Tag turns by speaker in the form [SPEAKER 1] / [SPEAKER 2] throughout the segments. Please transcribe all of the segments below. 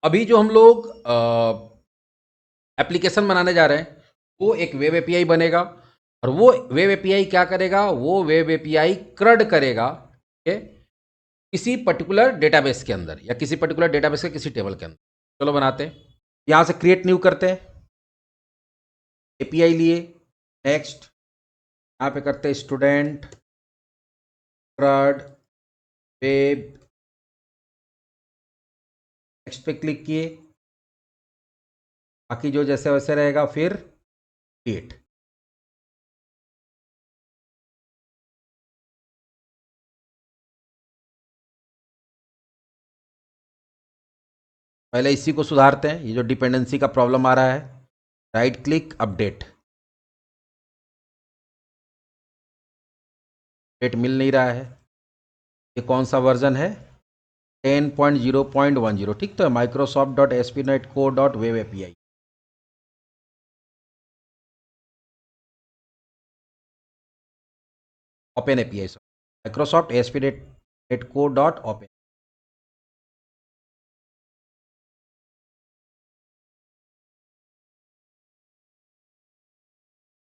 [SPEAKER 1] अभी जो हम लोग एप्लीकेशन बनाने जा रहे हैं, वो एक वेब एपीआई बनेगा और वो वेब एपीआई क्या करेगा, वो वेब एपीआई क्रड करेगा, ठीक है, किसी पर्टिकुलर डेटाबेस के अंदर या किसी पर्टिकुलर डेटाबेस के किसी टेबल के अंदर। चलो बनाते हैं, यहाँ से क्रिएट न्यू करते हैं, एपीआई लिए, नेक्स्ट, यहाँ पे करते हैं स्टूडेंट क्रड वेब, नेक्स्ट पे क्लिक किए, बाकी जो जैसे वैसे रहेगा, फिर क्रिएट। पहले इसी को सुधारते हैं, ये जो डिपेंडेंसी का प्रॉब्लम आ रहा है। राइट क्लिक, अपडेट, अपडेट मिल नहीं रहा है। ये कौन सा वर्जन है? 10.0.10, ठीक तो है, Microsoft dot S P net co dot web API. Open API, Microsoft S P net co dot open.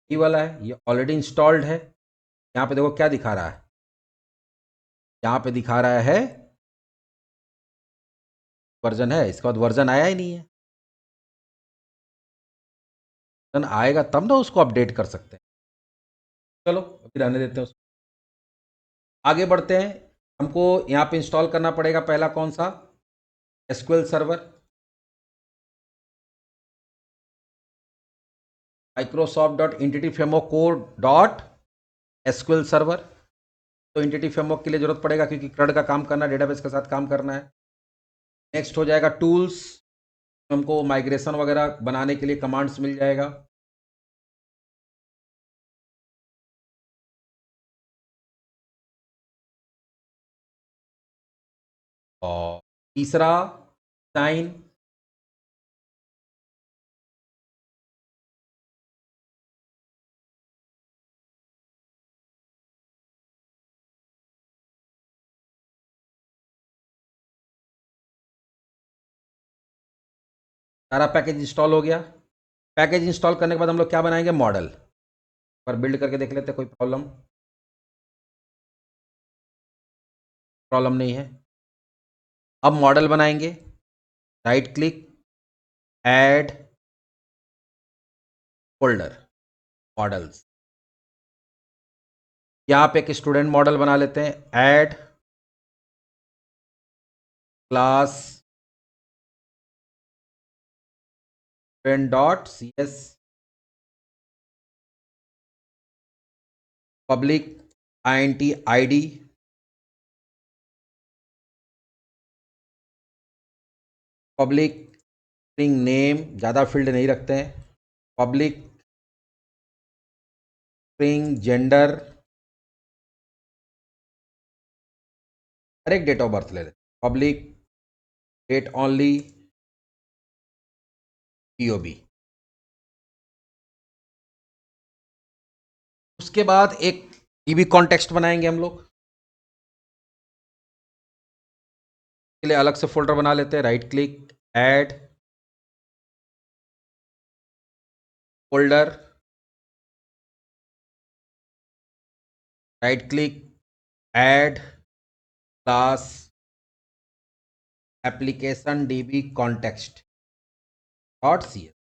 [SPEAKER 1] ये वाला है, ये ऑलरेडी इंस्टॉल्ड है। यहाँ पे देखो क्या दिखा रहा है, यहाँ पे दिखा रहा है वर्जन है, इसके बाद वर्जन आया ही नहीं है। वर्जन आएगा तब ना उसको अपडेट कर सकते हैं। चलो अभी रहने देते हैं उसको, आगे बढ़ते हैं। हमको यहाँ पे इंस्टॉल करना पड़ेगा पहला कौन सा? SQL server, Microsoft dot entity framework code dot SQL server. तो एंटिटी फ्रेमवर्क के लिए जरूरत पड़ेगा क्योंकि क्रड का काम करना है, डेटाबेस के साथ काम करना है। नेक्स्ट हो जाएगा टूल्स, हमको माइग्रेशन वगैरह बनाने के लिए कमांड्स मिल जाएगा। और तीसरा साइन, सारा पैकेज इंस्टॉल हो गया। पैकेज इंस्टॉल करने के बाद हम लोग क्या बनाएंगे? मॉडल पर बिल्ड करके देख लेते हैं, कोई प्रॉब्लम? प्रॉब्लम नहीं है। अब मॉडल बनाएंगे, right click, add folder, models. यहाँ पे एक स्टूडेंट मॉडल बना लेते हैं, add class student dot C S, public INT ID, public string name, ज़्यादा फील्ड नहीं रखते हैं, पब्लिक स्ट्रिंग जेंडर, हर एक डेट ऑफ बर्थ ले लें, पब्लिक डेट ओनली, POB। उसके बाद एक DB कॉन्टेक्स्ट बनाएंगे हम लोग, के लिए अलग से फोल्डर बना लेते हैं, right click, add folder, right click, add class application DB context dot C S.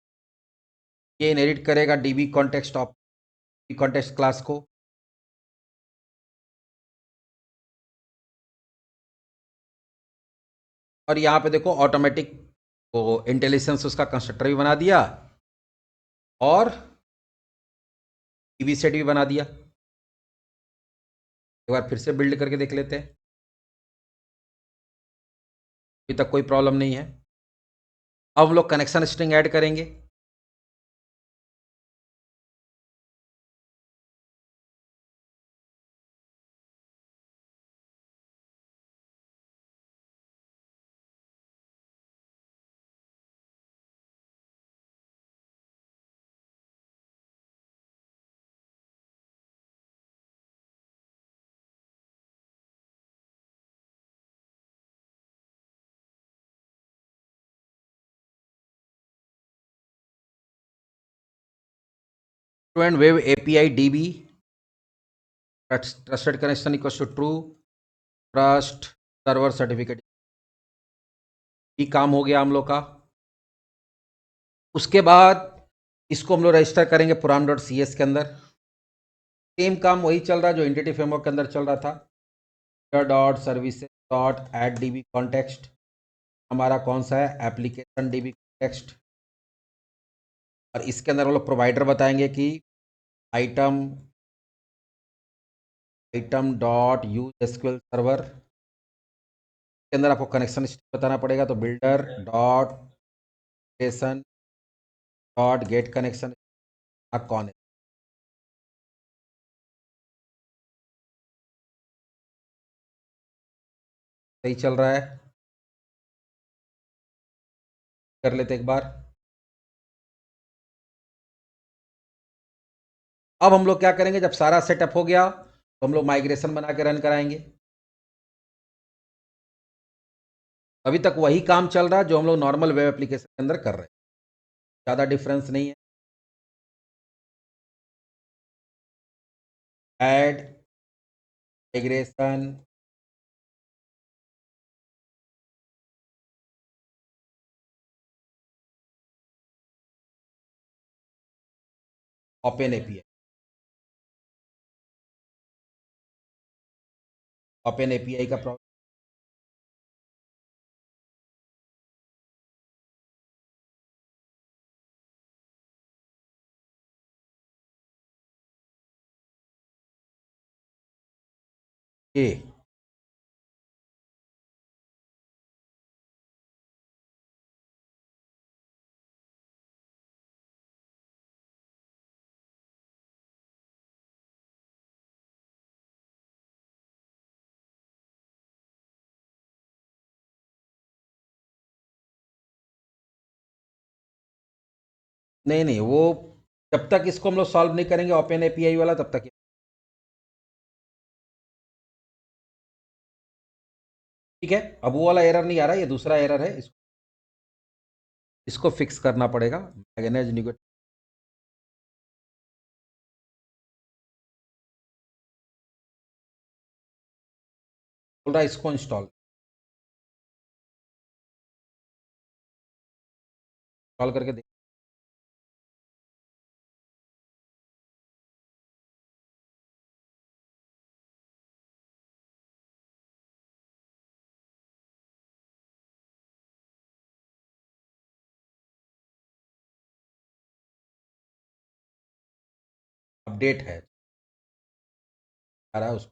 [SPEAKER 1] ये इनहेरिट करेगा DB context of context class को। और यहाँ पे देखो ऑटोमेटिक वो इंटेलिजेंस उसका कंस्ट्रक्टर भी बना दिया और DB सेट भी बना दिया। एक बार फिर से बिल्ड करके देख लेते हैं, अभी तक कोई प्रॉब्लम नहीं है। अब हम लोग कनेक्शन स्ट्रिंग ऐड करेंगे, and web API DB trusted connection equal to true, trust server certificate, ये काम हो गया हम लोग का। उसके बाद इसको हम लोग रजिस्टर करेंगे पुराण डॉट सी एस के अंदर। सेम काम वही चल रहा है जो एंटिटी फ्रेमवर्क के अंदर चल रहा था। Dot services dot add DB context हमारा कौन सा है, एप्लीकेशन डीबी कॉन्टेक्स्ट। और इसके अंदर हम लोग प्रोवाइडर बताएंगे कि item item dot use SQL server के अंदर आपको कनेक्शन बताना पड़ेगा, तो builder dot dot get connection कौन है। सही चल रहा है, कर लेते एक बार। अब हम लोग क्या करेंगे, जब सारा सेटअप हो गया तो हम लोग माइग्रेशन बना के रन कराएंगे। अभी तक वही काम चल रहा है जो हम लोग नॉर्मल वेब एप्लीकेशन के अंदर कर रहे हैं, ज़्यादा डिफरेंस नहीं है। Add migration open API, open API का प्रॉब्लम ये नहीं नहीं, वो जब तक इसको हम लोग सॉल्व नहीं करेंगे ओपन एपीआई वाला तब तक। ठीक है, अब वो वाला एरर नहीं आ रहा, ये दूसरा एरर है, इसको फिक्स करना पड़ेगा। मैनेज निगेटिव बोल रहा है, इसको इंस्टॉल इंस्टॉल करके देख। अपडेट है आ रहा है, उसको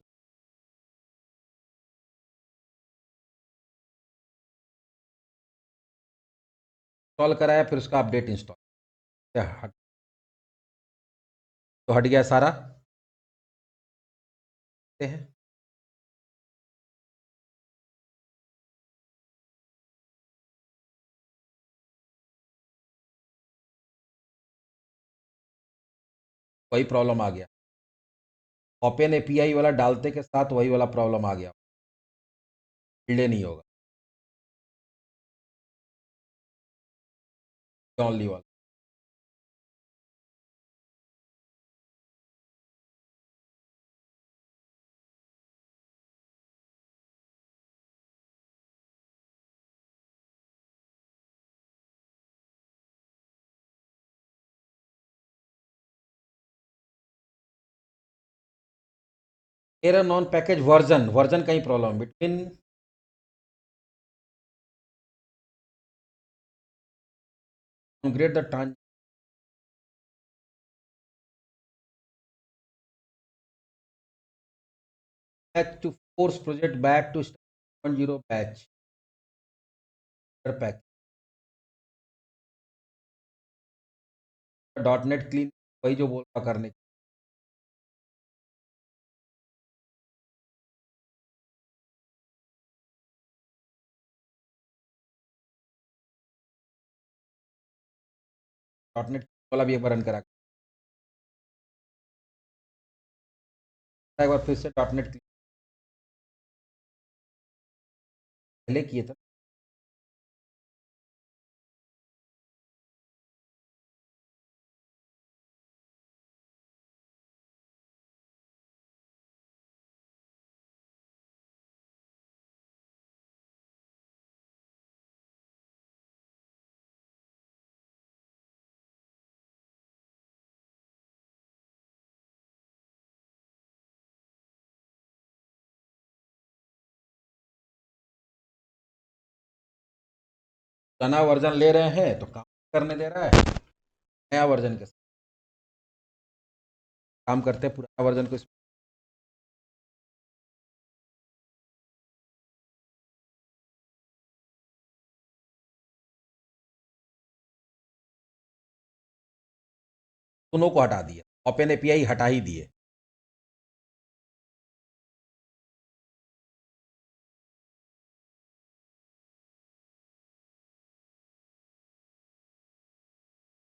[SPEAKER 1] इंस्टॉल कराया, फिर उसका अपडेट इंस्टॉल हट, तो हट गया सारा। देखते हैं, वही प्रॉब्लम आ गया, ओपन एपीआई वाला डालते के साथ वही वाला प्रॉब्लम आ गया, डिले नहीं होगा ओनली वाला। Error non package version, version का ही problem between grade the trans to force project back to 1.0 patch pack dot net clean, वही जो बोल रहा करने। डॉट नेट वाला भी एक बार रन करा, एक बार फिर से डॉट नेट पहले किए थे। पुराना वर्जन ले रहे हैं तो काम करने दे रहा है, नया वर्जन के साथ काम करते हैं पुराना वर्जन को। दोनों को हटा दिया, ओपन एपीआई हटा ही दिए।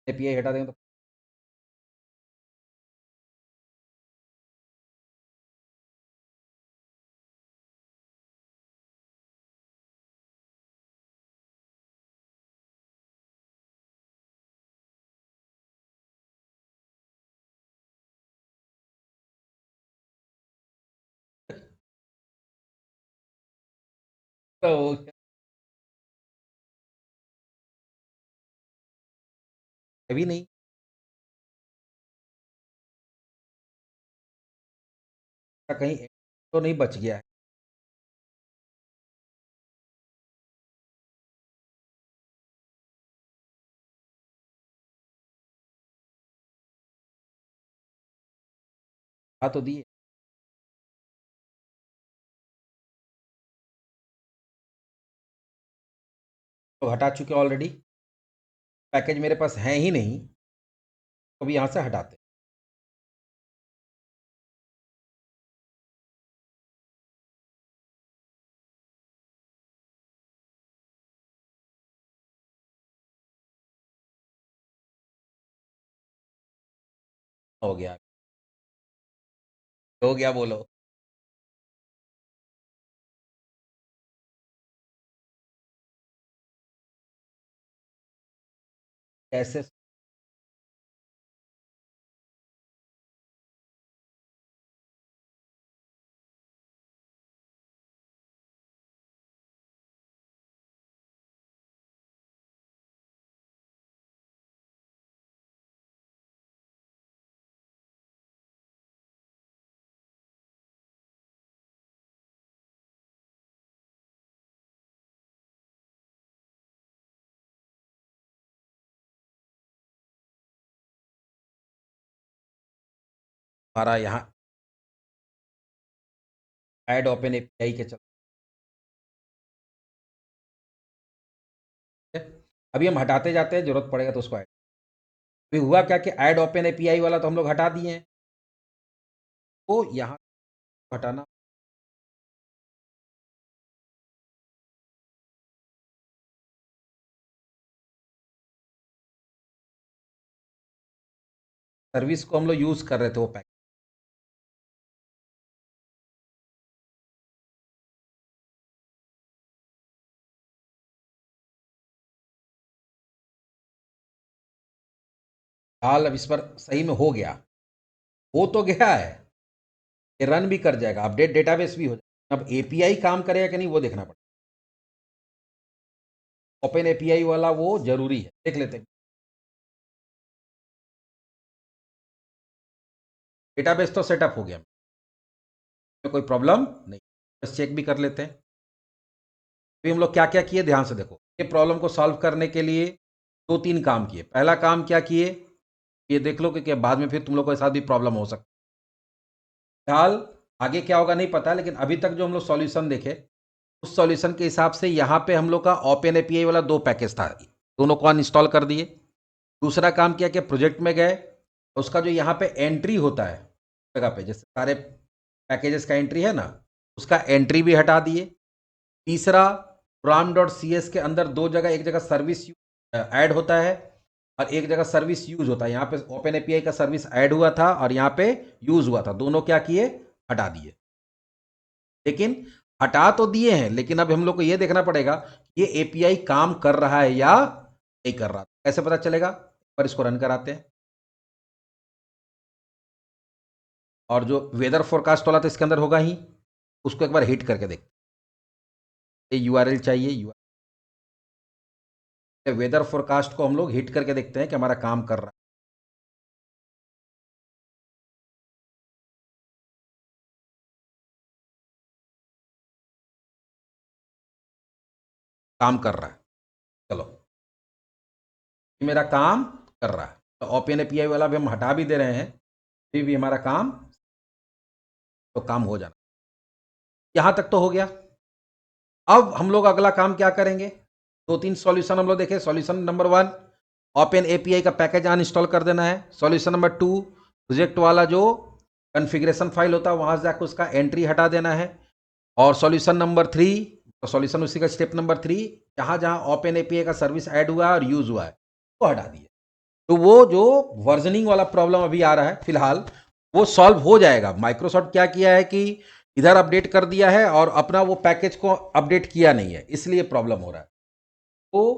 [SPEAKER 1] एपीआई हटा देंगे तो अभी नहीं। कहीं तो नहीं बच गया है। हटा तो दिए। तो हटा चुके ऑलरेडी, पैकेज मेरे पास है ही नहीं, तो अभी यहाँ से हटाते। हो गया, हो गया, बोलो। कैसे? हमारा यहाँ ऐड ओपन एपीआई के चलते अभी हम हटाते जाते हैं, जरूरत पड़ेगा तो उसको ऐड। अभी हुआ क्या कि ऐड ओपन एपीआई वाला तो हम लोग हटा दिए हैं, तो यहाँ हटाना। सर्विस को हम लोग यूज कर रहे थे वो पैकेज। हाल अब इस पर सही में हो गया, हो तो गया है, ये रन भी कर जाएगा, अपडेट डेटाबेस भी हो जाएगा। अब एपीआई काम करेगा कि नहीं वो देखना पड़ेगा। ओपन एपीआई वाला वो जरूरी है, देख लेते हैं। डेटाबेस तो सेटअप हो गया, कोई प्रॉब्लम नहीं। बस चेक भी कर लेते हैं। अभी हम लोग क्या क्या किए, ध्यान से देखो। ये प्रॉब्लम को सॉल्व करने के लिए दो तीन काम किए। पहला काम क्या किए, ये देख लो कि बाद में फिर तुम लोग के साथ भी प्रॉब्लम हो सकती है। फिलहाल आगे क्या होगा नहीं पता, लेकिन अभी तक जो हम लोग सॉल्यूशन देखे, उस सॉल्यूशन के हिसाब से यहाँ पे हम लोग का ओपन एपीआई वाला दो पैकेज था, दोनों को अनइंस्टॉल कर दिए। दूसरा काम किया कि प्रोजेक्ट में गए, उसका जो यहाँ पे एंट्री होता है जगह पे, जैसे सारे पैकेजेस का एंट्री है ना, उसका एंट्री भी हटा दिए। तीसरा, प्रोग्राम डॉट सी एस के अंदर दो जगह, एक जगह सर्विस ऐड होता है और एक जगह सर्विस यूज होता है। यहाँ पे ओपन एपीआई का सर्विस ऐड हुआ था और यहाँ पे यूज हुआ था, दोनों क्या किए, हटा दिए। लेकिन हटा तो दिए हैं, लेकिन अब हम लोग को ये देखना पड़ेगा ये एपीआई काम कर रहा है या नहीं कर रहा। कैसे पता चलेगा, पर इसको रन कराते हैं। और जो वेदर फोरकास्ट वाला था इसके अंदर होगा ही, उसको एक बार हिट करके देखते हैं। यूआरएल चाहिए, वेदर फोरकास्ट को हम लोग हिट करके देखते हैं कि हमारा काम कर रहा है। काम कर रहा है, चलो। ये मेरा काम कर रहा है। तो ओपन एपीआई वाला भी हम हटा भी दे रहे हैं, फिर भी हमारा काम तो काम हो जाना। यहाँ तक तो हो गया। अब हम लोग अगला काम क्या करेंगे, 2-3 सॉल्यूशन हम लोग देखें। सॉल्यूशन नंबर 1, ओपन एपीआई का पैकेज अनइंस्टॉल कर देना है। सॉल्यूशन नंबर 2, प्रोजेक्ट वाला जो कॉन्फ़िगरेशन फाइल होता है वहाँ से जाकर उसका एंट्री हटा देना है। और सॉल्यूशन नंबर 3, तो सॉल्यूशन उसी का स्टेप नंबर 3, जहाँ जहाँ ओपन एपीआई का सर्विस ऐड हुआ है और यूज़ हुआ है वो हटा दिए। तो वो जो वर्जनिंग वाला प्रॉब्लम अभी आ रहा है फिलहाल, वो सॉल्व हो जाएगा। माइक्रोसॉफ्ट क्या किया है कि इधर अपडेट कर दिया है और अपना वो पैकेज को अपडेट किया नहीं है, इसलिए प्रॉब्लम हो रहा है। तो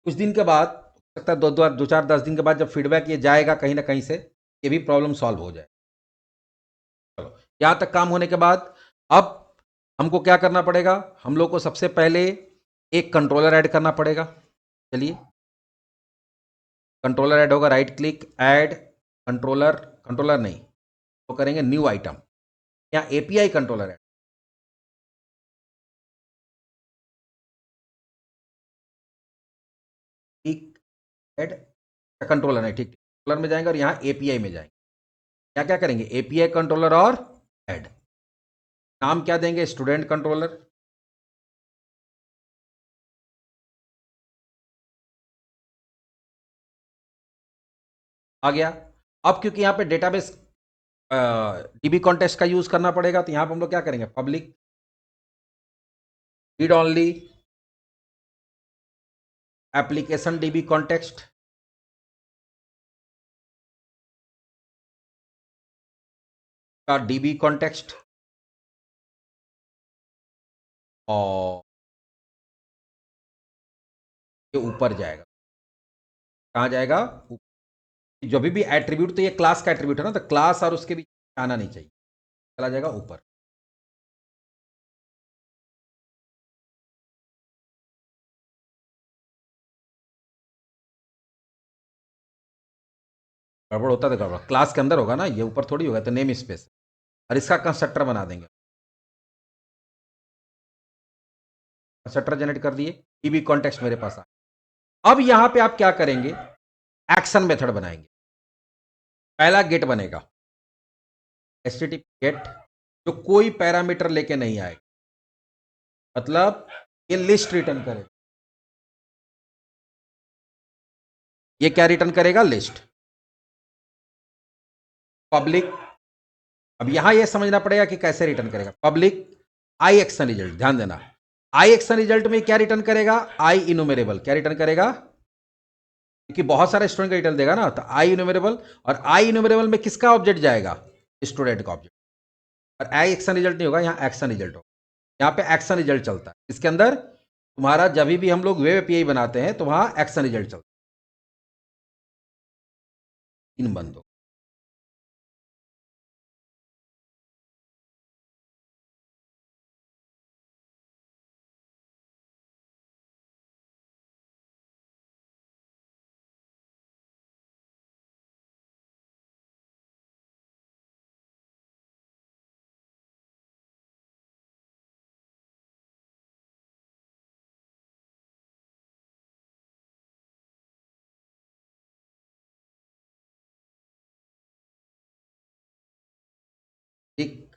[SPEAKER 1] कुछ दिन के बाद, हो सकता है 2-4-10 दिन के बाद जब फीडबैक ये जाएगा कहीं ना कहीं से, ये भी प्रॉब्लम सॉल्व हो जाए। चलो, यहाँ तक काम होने के बाद अब हमको क्या करना पड़ेगा, हम लोग को सबसे पहले एक कंट्रोलर ऐड करना पड़ेगा। चलिए, कंट्रोलर ऐड होगा, right click, add controller, controller नहीं तो करेंगे न्यू आइटम, या एपीआई कंट्रोलर ऐड। ठीक, ऐड कंट्रोलर नहीं, ठीक, कंट्रोलर में जाएंगे और यहाँ एपीआई में जाएंगे। क्या क्या करेंगे, एपीआई कंट्रोलर और ऐड। नाम क्या देंगे, स्टूडेंट कंट्रोलर। आ गया। अब क्योंकि यहाँ पे डेटाबेस डीबी कॉन्टेक्स्ट का यूज करना पड़ेगा, तो यहाँ पे हम लोग क्या करेंगे, public read only application dB context, का डीबी कॉन्टेक्स्ट, और ये ऊपर जाएगा। कहाँ जाएगा, जो भी एट्रीब्यूट, तो ये क्लास का एट्रीब्यूट है ना, तो क्लास और उसके बीच आना नहीं चाहिए, चला जाएगा ऊपर। गड़बड़ होता तो गड़बड़ क्लास के अंदर होगा ना, ये ऊपर थोड़ी होगा, तो नेम स्पेस और इसका कंस्ट्रक्टर बना देंगे। कंस्ट्रक्टर जनरेट कर दिए, डीबी कॉन्टेक्स्ट मेरे पास आ। अब यहां पे आप क्या करेंगे, एक्शन मेथड बनाएंगे। पहला गेट बनेगा, एचटीटीपी गेट, जो कोई पैरामीटर लेके नहीं आएगा, मतलब ये लिस्ट रिटर्न करेगा। ये क्या रिटर्न करेगा, लिस्ट। पब्लिक, अब यहां यह समझना पड़ेगा कि कैसे रिटर्न करेगा। पब्लिक आई एक्शन रिजल्ट, ध्यान देना, आई एक्शन रिजल्ट में क्या रिटर्न करेगा, आई इनुमेरेबल। क्या रिटर्न करेगा, क्योंकि बहुत सारे स्टूडेंट का डिटेल देगा ना, तो आई इनुमेरेबल। और आई इनुमेरेबल में किसका ऑब्जेक्ट जाएगा, स्टूडेंट का ऑब्जेक्ट। और आई एक्शन रिजल्ट नहीं होगा, यहाँ एक्शन रिजल्ट होगा। यहाँ पे एक्शन रिजल्ट चलता है इसके अंदर। तुम्हारा जब भी हम लोग वेब एपीआई बनाते हैं तो वहां एक्शन रिजल्ट चलता है, इन बंदों। ठीक,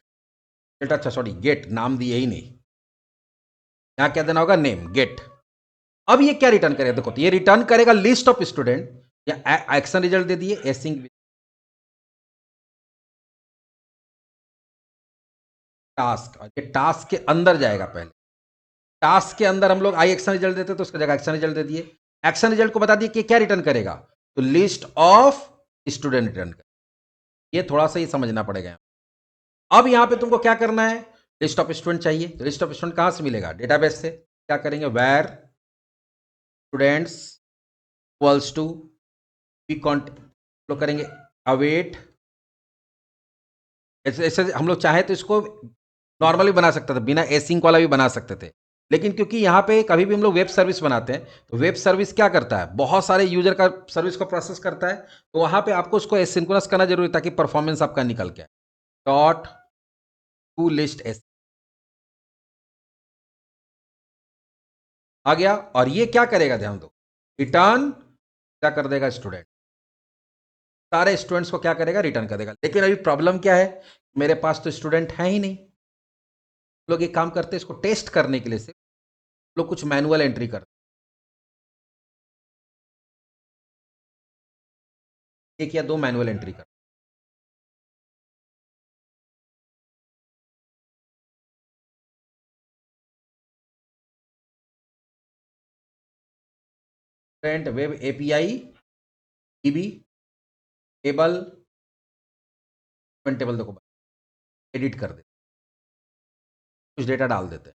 [SPEAKER 1] अच्छा सॉरी, गेट नाम दिए ही नहीं, यहाँ क्या देना होगा, नेम, गेट। अब ये क्या रिटर्न करेगा, देखो, तो ये रिटर्न करेगा लिस्ट ऑफ स्टूडेंट, या एक्शन रिजल्ट दे दिए, एसिंग टास्क, और ये टास्क के अंदर जाएगा। पहले टास्क के अंदर हम लोग आई एक्शन रिजल्ट देते तो उसका जगह एक्शन रिजल्ट दे दिए। एक्शन रिजल्ट को बता दिए कि क्या रिटर्न करेगा, तो लिस्ट ऑफ स्टूडेंट रिटर्न करेगा। ये थोड़ा सा ही समझना पड़ेगा। अब यहां पे तुमको क्या करना है, लिस्ट ऑफ स्टूडेंट चाहिए, तो लिस्ट ऑफ स्टूडेंट कहां से मिलेगा, डेटाबेस से। क्या करेंगे, where students equals to we लोग करेंगे अवेट। ऐसे ऐसे हम लोग चाहे तो इसको नॉर्मली बना सकते थे, बिना एसिंक वाला भी बना सकते थे। लेकिन क्योंकि यहाँ पे कभी भी हम लोग वेब सर्विस बनाते हैं, तो वेब सर्विस क्या करता है, बहुत सारे यूजर का सर्विस को प्रोसेस करता है, तो वहाँ पे आपको उसको एसिंक्रोनस करना जरूरी है ताकि परफॉर्मेंस आपका निकल के आए। डॉट टू लिस्ट एस आ गया। और ये क्या करेगा, ध्यान दो, रिटर्न क्या कर देगा स्टूडेंट, सारे स्टूडेंट्स को क्या करेगा, रिटर्न कर देगा। लेकिन अभी प्रॉब्लम क्या है, मेरे पास तो स्टूडेंट है ही नहीं। लोग एक काम करते हैं, इसको टेस्ट करने के लिए से लोग कुछ मैनुअल एंट्री करते हैं, 1 या 2 मैनुअल एंट्री करते हैं। Web API dB table table देखो, एडिट कर देते, कुछ डेटा डाल देते हैं,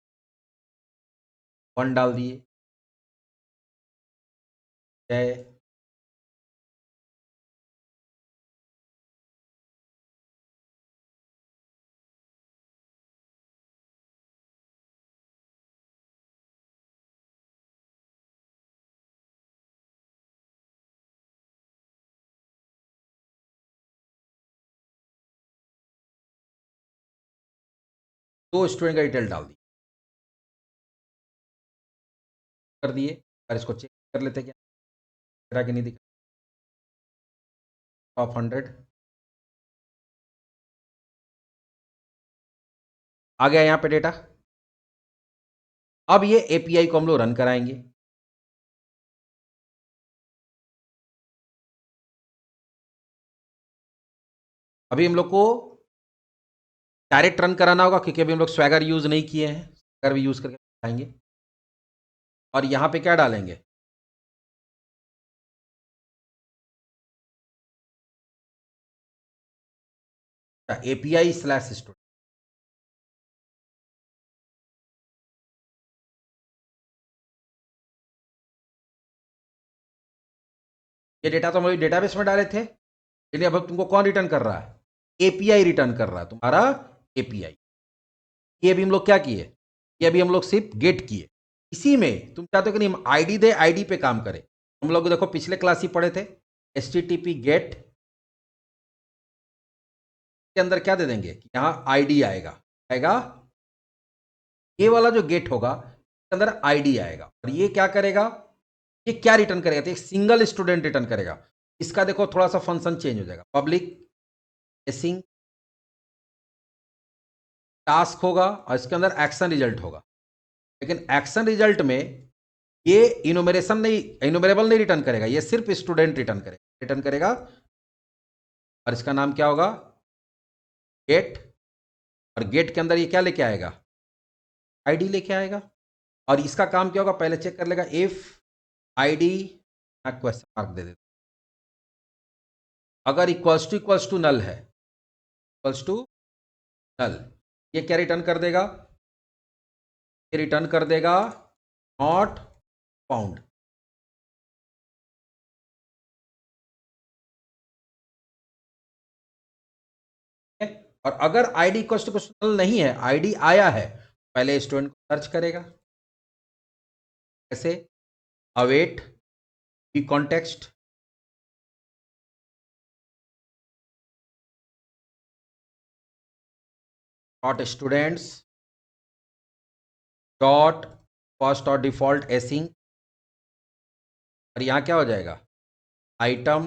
[SPEAKER 1] 1 डाल दिए, जय, दो स्टूडेंट का डिटेल डाल दी, कर दिए। और इसको चेक कर लेते क्या दिख रहा कि नहीं दिख रहा। टॉप 100 आ गया यहाँ पे डेटा। अब ये एपीआई को हम लोग रन कराएंगे। अभी हम लोग को डायरेक्ट रन कराना होगा, क्योंकि अभी हम लोग स्वैगर यूज नहीं किए हैं, स्वैगर भी यूज करके आएंगे। और यहाँ पे क्या डालेंगे, एपीआई स्लैश स्टूडेंट। ये डेटा तो हम डेटाबेस में डाले थे, लेकिन अब तुमको कौन रिटर्न कर रहा है, एपीआई रिटर्न कर रहा है तुम्हारा एपीआई। ये अभी हम लोग क्या किए, ये अभी हम लोग सिर्फ गेट किए। इसी में तुम चाहते हो कि नहीं हम आईडी दे, आईडी पे काम करें। हम लोग देखो पिछले क्लास ही पढ़े थे, HTTP गेट के अंदर क्या दे देंगे कि यहाँ आईडी आएगा, आएगा ये वाला जो गेट होगा इसके अंदर आईडी आएगा। और ये क्या करेगा, ये क्या रिटर्न करेगा, तो एक सिंगल स्टूडेंट रिटर्न करेगा। इसका देखो थोड़ा सा फंक्शन चेंज हो जाएगा, पब्लिक एसिंग टास्क होगा और इसके अंदर एक्शन रिजल्ट होगा। लेकिन एक्शन रिजल्ट में ये इनोमरेशन नहीं, इनोमरेबल नहीं रिटर्न करेगा, ये सिर्फ स्टूडेंट रिटर्न करेगा। और इसका नाम क्या होगा, गेट। और गेट के अंदर ये क्या लेके आएगा, आईडी लेके आएगा। और इसका काम क्या होगा, पहले चेक कर लेगा इफ आईडी, क्वेश्चन मार्क दे देते, अगर इक्वल्स टू नल है, इक्वल्स टू नल, ये क्या रिटर्न कर देगा, ये रिटर्न कर देगा नॉट फाउंड। और अगर आईडी इक्वल्स टू नल नहीं है, आईडी आया है, पहले स्टूडेंट को सर्च करेगा, कैसे, अवेट की context, dot students dot first और डिफॉल्ट एसिंग। और यहां क्या हो जाएगा, item,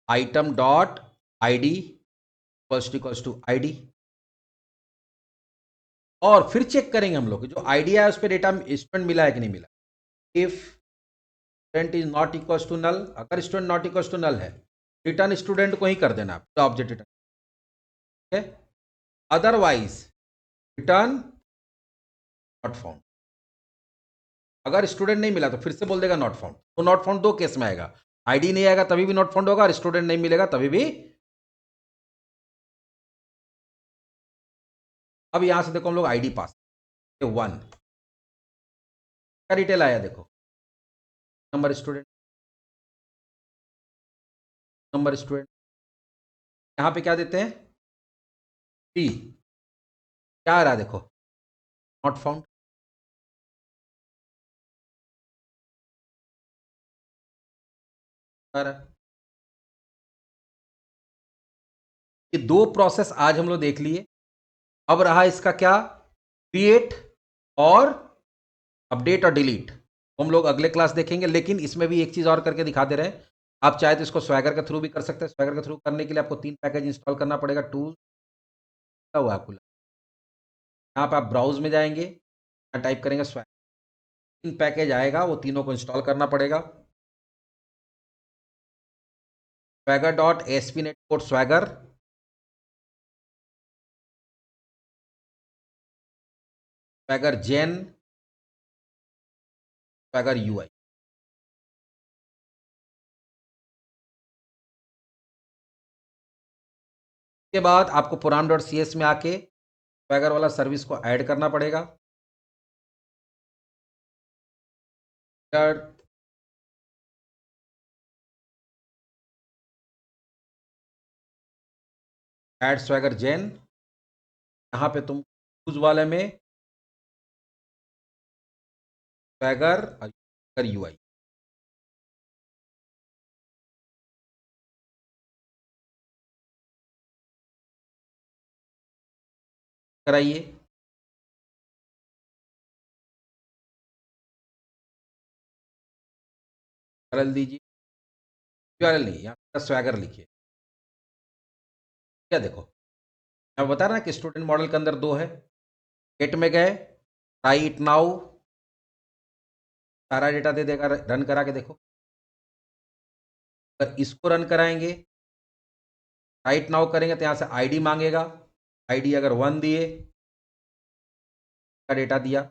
[SPEAKER 1] item dot ID equals to ID. और फिर चेक करेंगे हम लोग जो आईडी है उस पर डेटा स्टूडेंट मिला है कि नहीं मिला। If student is not equals to null, अगर student not equals to null है, रिटर्न स्टूडेंट को ही कर देना पूरा ऑब्जेक्ट रिटर्न, ठीक है। Otherwise return not found. अगर स्टूडेंट नहीं मिला तो फिर से बोल देगा नॉट फाउंड। तो नॉट फाउंड दो केस में आएगा, आईडी नहीं आएगा तभी भी नॉट फाउंड होगा, और स्टूडेंट नहीं मिलेगा तभी भी। अब यहां से देखो हम लोग आईडी पास 1 का डिटेल आया, देखो नंबर स्टूडेंट, नंबर स्टूडेंट, यहां पे क्या देते हैं, पी, क्या आ रहा है देखो, नॉट फाउंड। ये दो प्रोसेस आज हम लोग देख लिए। अब रहा इसका क्या, क्रिएट और अपडेट और डिलीट, हम लोग अगले क्लास देखेंगे, लेकिन इसमें भी एक चीज़ और करके दिखा दे रहे हैं। आप चाहे तो इसको स्वैगर के थ्रू भी कर सकते हैं। स्वैगर के थ्रू करने के लिए आपको 3 पैकेज इंस्टॉल करना पड़ेगा। टूल हुआ आपको, यहाँ पे आप ब्राउज़ में जाएँगे, यहाँ टाइप करेंगे स्वैगर, 3 पैकेज आएगा, वो तीनों को इंस्टॉल करना पड़ेगा। Swagger dot ASP.NET code Swagger, Swagger gen, Swagger UI। उसके बाद आपको पुराण डॉट CS में आके स्वैगर वाला सर्विस को ऐड करना पड़ेगा। ऐड स्वैगर जेन, यहाँ पे तुम यूज वाले में स्वैगर और UI कराइए। URL दीजिए, URL नहीं, यहाँ पे स्वैगर लिखिए। क्या देखो, मैं बता रहा कि स्टूडेंट मॉडल के अंदर 2 है। गेट में गए, ट्राई इट नाउ, सारा डेटा दे देगा। रन करा के देखो, अगर इसको रन कराएंगे, राइट नाउ करेंगे तो यहाँ से आईडी मांगेगा। आईडी अगर 1 दिए, का डेटा दिया,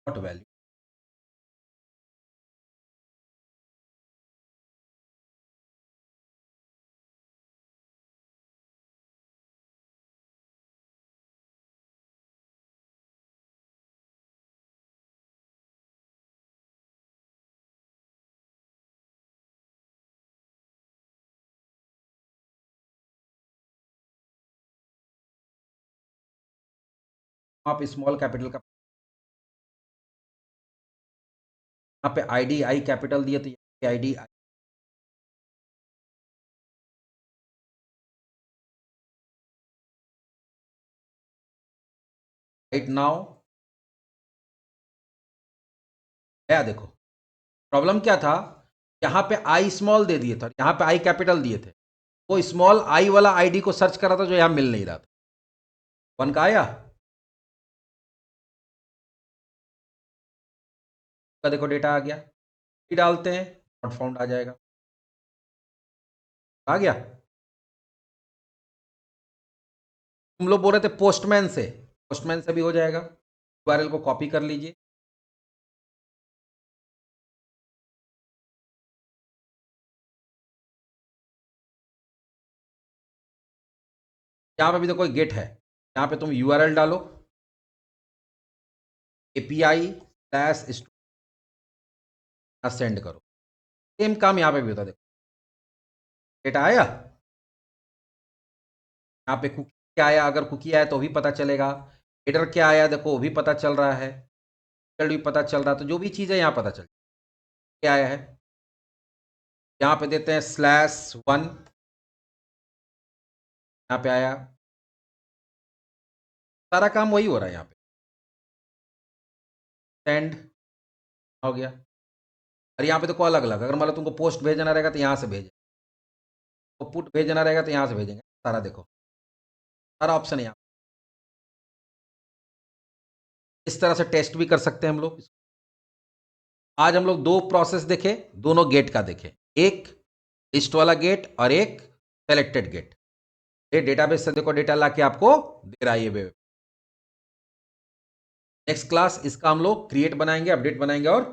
[SPEAKER 1] नॉट वैल्यू। आप स्मॉल कैपिटल का, यहाँ पे आईडी आई कैपिटल दिए तो आईडी राइट नाउ है। देखो प्रॉब्लम क्या था, यहाँ पे आई स्मॉल दे दिए थे, यहाँ पे आई कैपिटल दिए थे। वो स्मॉल आई वाला आईडी को सर्च करा था जो यहाँ मिल नहीं रहा था। 1 का आया, का देखो डेटा आ गया। डालते हैं, नॉट फाउंड आ जाएगा। आ गया। तुम लोग बोल रहे थे पोस्टमैन से, पोस्टमैन से भी हो जाएगा। यूआरएल को कॉपी कर लीजिए, यहाँ पे भी तो कोई गेट है, यहाँ पे तुम यूआरएल डालो, API/, सेंड करो। सेम काम यहाँ पे भी होता है। देखो डेटा आया, यहाँ पे कुकी क्या आया, अगर कुकी आया तो भी पता चलेगा। हेडर क्या आया देखो, वो भी पता चल रहा है, भी पता चल रहा है। तो जो भी चीज़ है यहाँ पता चल क्या आया है। यहाँ पे देते हैं /1, यहाँ पे आया, सारा काम वही हो रहा है। यहाँ पे सेंड हो गया। और यहाँ पे देखो अलग अलग, अगर मान लो तुमको पोस्ट भेजना रहेगा तो यहाँ से भेजें, तो पुट भेजना रहेगा तो यहाँ से भेजेंगे। सारा देखो, सारा ऑप्शन है यहाँ। इस तरह से टेस्ट भी कर सकते हैं हम लोग। आज हम लोग 2 प्रोसेस देखे, दोनों गेट का देखे, एक लिस्ट वाला गेट और एक सेलेक्टेड गेट। ये डेटाबेस से देखो डेटा ला के आपको दे रहा है ये। नेक्स्ट क्लास इसका हम लोग क्रिएट बनाएंगे, अपडेट बनाएंगे और